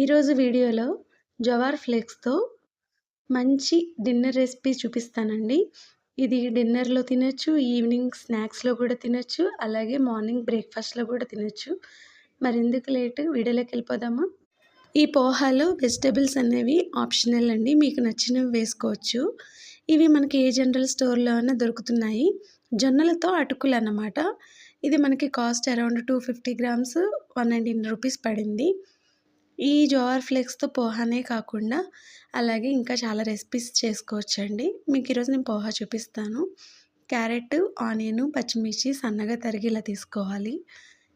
ఈరోజు వీడియోలో జవార్ ఫ్లేక్స్‌తో మంచి డిన్నర్ రెసిపీ చూపిస్తానండి. ఇది డిన్నర్‌లో తినొచ్చు, ఈవినింగ్ స్నాక్స్‌లో కూడా తినొచ్చు, అలాగే మార్నింగ్ బ్రేక్‌ఫాస్ట్‌లో కూడా తినొచ్చు. మరెందుకు లేటు వీడియోలోకెళ్ళిపోదామా? ఈ పోహాలో వెజిటబుల్స్ అనేవి ఆప్షనల్ అండి. మీకు నచ్చినవి వేసుకోవచ్చు. ఇవి మనకి ఏ జనరల్ స్టోర్‌లో అయినా దొరుకుతున్నాయి. జొన్నలతో అటుకులన్నమాట. ఇది మనకి కాస్ట్ అరౌండ్ 250 గ్రామ్స్ 119 రూపీస్ పడింది. ఈ జోఆర్ ఫ్లేక్స్‌తో పోహానే కాకుండా అలాగే ఇంకా చాలా రెసిపీస్ చేసుకోవచ్చండి. మీకు ఈరోజు నేను పోహా చూపిస్తాను. క్యారెట్, ఆనియన్, పచ్చిమిర్చి సన్నగా తరిగి ఇలా తీసుకోవాలి.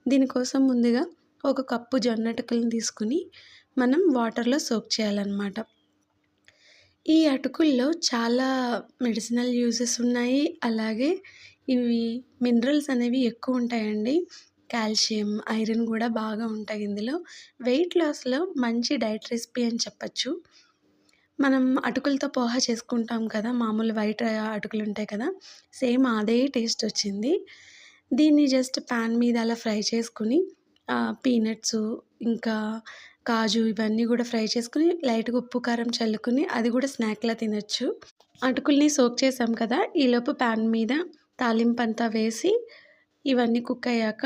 దీనికోసం ముందుగా ఒక కప్పు జొన్న అటుకులను తీసుకుని మనం వాటర్‌లో సోక్ చేయాలన్నమాట. ఈ అటుకుల్లో చాలా మెడిసినల్ యూజెస్ ఉన్నాయి. అలాగే ఇవి మినరల్స్ అనేవి ఎక్కువ ఉంటాయండి. కాల్షియం, ఐరన్ కూడా బాగా ఉంటాయి ఇందులో. వెయిట్ లాస్‌లో మంచి డైట్ రెసిపీ అని చెప్పొచ్చు. మనం అటుకులతో పోహా చేసుకుంటాం కదా! మామూలు వైట్ అటుకులు ఉంటాయి కదా! సేమ్ అదే టేస్ట్ వచ్చింది. దీన్ని జస్ట్ పాన్ మీద అలా ఫ్రై చేసుకొని పీనట్సు ఇంకా కాజు ఇవన్నీ కూడా ఫ్రై చేసుకొని లైట్‌గా ఉప్పు, కారం చల్లుకొని అది కూడా స్నాక్‌లా తినొచ్చు. అటుకుల్ని సోక్ చేసాం కదా! ఈలోపు పాన్ మీద తాలింపంతా వేసి ఇవన్నీ కుక్ అయ్యాక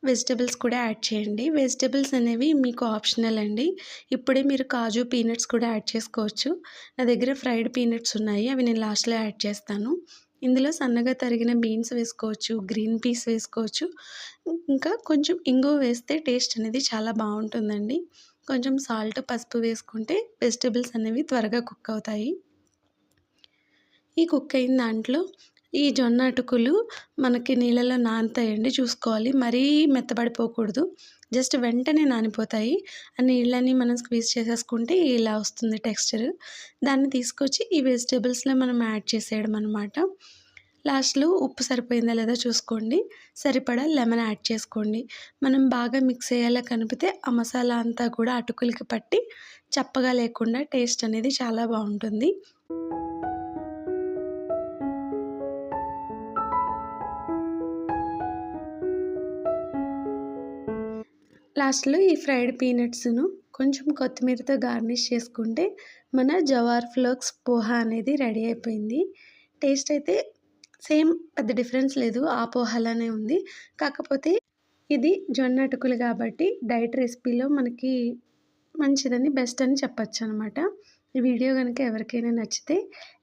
వెజిటబుల్స్ కూడా యాడ్ చేయండి. వెజిటబుల్స్ అనేవి మీకు ఆప్షనల్ అండి. ఇప్పుడే మీరు కాజు, పీనట్స్ కూడా యాడ్ చేసుకోవచ్చు. నా దగ్గర ఫ్రైడ్ పీనట్స్ ఉన్నాయి. అవి నేను లాస్ట్‌లో యాడ్ చేస్తాను. ఇందులో సన్నగా తరిగిన బీన్స్ వేసుకోవచ్చు, గ్రీన్ పీస్ వేసుకోవచ్చు. ఇంకా కొంచెం ఇంగువ వేస్తే టేస్ట్ అనేది చాలా బావుంటుందండి. కొంచెం సాల్ట్, పసుపు వేసుకుంటే వెజిటబుల్స్ అనేవి త్వరగా కుక్ అవుతాయి. ఈ కుక్ అయిన దాంట్లో ఈ జొన్న అటుకులు మనకి నీళ్ళలో నానతాయండి, చూసుకోవాలి. మరీ మెత్తబడిపోకూడదు. జస్ట్ వెంటనే నానిపోతాయి. ఆ నీళ్ళని మనం స్క్వీజ్ చేసేసుకుంటే ఇలా వస్తుంది టెక్స్చర్. దాన్ని తీసుకొచ్చి ఈ వెజిటబుల్స్‌లో మనం యాడ్ చేసేయడం అనమాట. లాస్ట్‌లో ఉప్పు సరిపోయిందా లేదా చూసుకోండి. సరిపడా లెమన్ యాడ్ చేసుకోండి. మనం బాగా మిక్స్ అయ్యేలా కలిపితే ఆ మసాలా అంతా కూడా అటుకులకి పట్టి చప్పగా లేకుండా టేస్ట్ అనేది చాలా బావుంటుంది. లాస్ట్‌లో ఈ ఫ్రైడ్ పీనట్స్‌ను కొంచెం కొత్తిమీరతో గార్నిష్ చేసుకుంటే మన జవార్ ఫ్లోక్స్ పోహా అనేది రెడీ అయిపోయింది. టేస్ట్ అయితే సేమ్ పెద్ద డిఫరెన్స్ లేదు. ఆ పోహాలానే ఉంది. కాకపోతే ఇది జొన్న అటుకులు కాబట్టి డైట్ రెసిపీలో మనకి మంచిదని, బెస్ట్ అని చెప్పొచ్చనమాట. ఈ వీడియో గనుక ఎవరికైనా నచ్చితే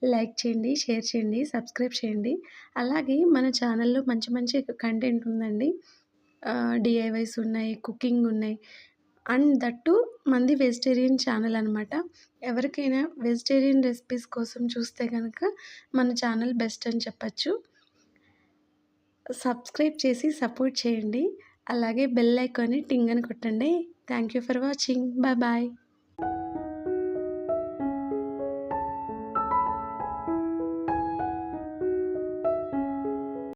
లైక్ చేయండి, షేర్ చేయండి, సబ్స్క్రైబ్ చేయండి. అలాగే మన ఛానల్‌లో మంచి మంచి కంటెంట్ ఉందండి. డీఐవైస్ ఉన్నాయి, కుకింగ్ ఉన్నాయి. అండ్ దట్ టూ మనది వెజిటేరియన్ ఛానల్ అనమాట. ఎవరికైనా వెజిటేరియన్ రెసిపీస్ కోసం చూస్తే గనక మన ఛానల్ బెస్ట్ అని చెప్పొచ్చు. సబ్స్క్రైబ్ చేసి సపోర్ట్ చేయండి. అలాగే బెల్ ఐకాన్ని టింగ్ అని కొట్టండి. Thank you for watching. Bye bye.